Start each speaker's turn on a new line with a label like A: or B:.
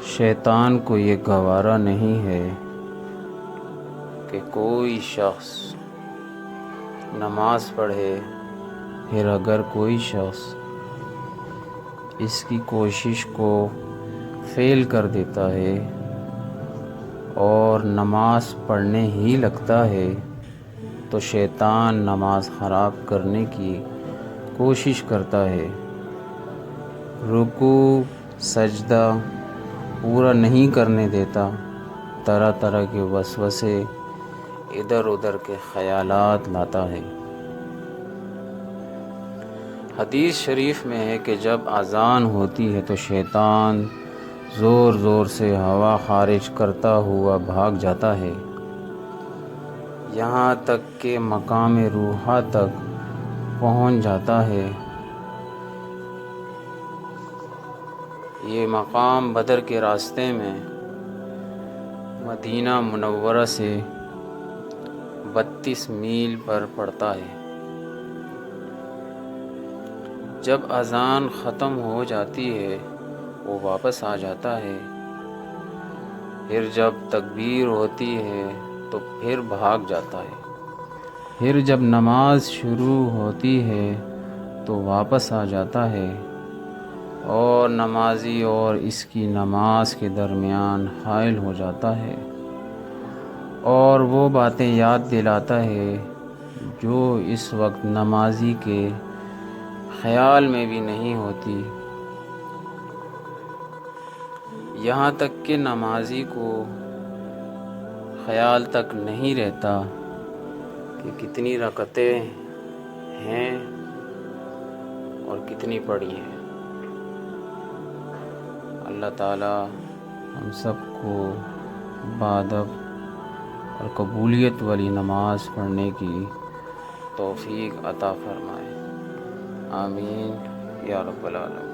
A: شیطان کو یہ گوارا نہیں ہے کہ کوئی شخص نماز پڑھے، پھر اگر کوئی شخص اس کی کوشش کو فیل کر دیتا ہے اور نماز پڑھنے ہی لگتا ہے تو شیطان نماز خراب کرنے کی کوشش کرتا ہے، رکوع سجدہ پورا نہیں کرنے دیتا، طرح طرح کے وسوسے، ادھر ادھر کے خیالات لاتا ہے۔ حدیث شریف میں ہے کہ جب اذان ہوتی ہے تو شیطان زور زور سے ہوا خارج کرتا ہوا بھاگ جاتا ہے، یہاں تک کہ مقام روحا تک پہنچ جاتا ہے۔ یہ مقام بدر کے راستے میں مدینہ منورہ سے 32 میل پر پڑتا ہے۔ جب اذان ختم ہو جاتی ہے وہ واپس آ جاتا ہے، پھر جب تکبیر ہوتی ہے تو پھر بھاگ جاتا ہے، پھر جب نماز شروع ہوتی ہے تو واپس آ جاتا ہے اور نمازی اور اس کی نماز کے درمیان حائل ہو جاتا ہے اور وہ باتیں یاد دلاتا ہے جو اس وقت نمازی کے خیال میں بھی نہیں ہوتی، یہاں تک کہ نمازی کو خیال تک نہیں رہتا کہ کتنی رکعتیں ہیں اور کتنی پڑھی ہیں۔ اللہ تعالی ہم سب کو بادب اور قبولیت والی نماز پڑھنے کی توفیق عطا فرمائے، آمین یا رب العالمین۔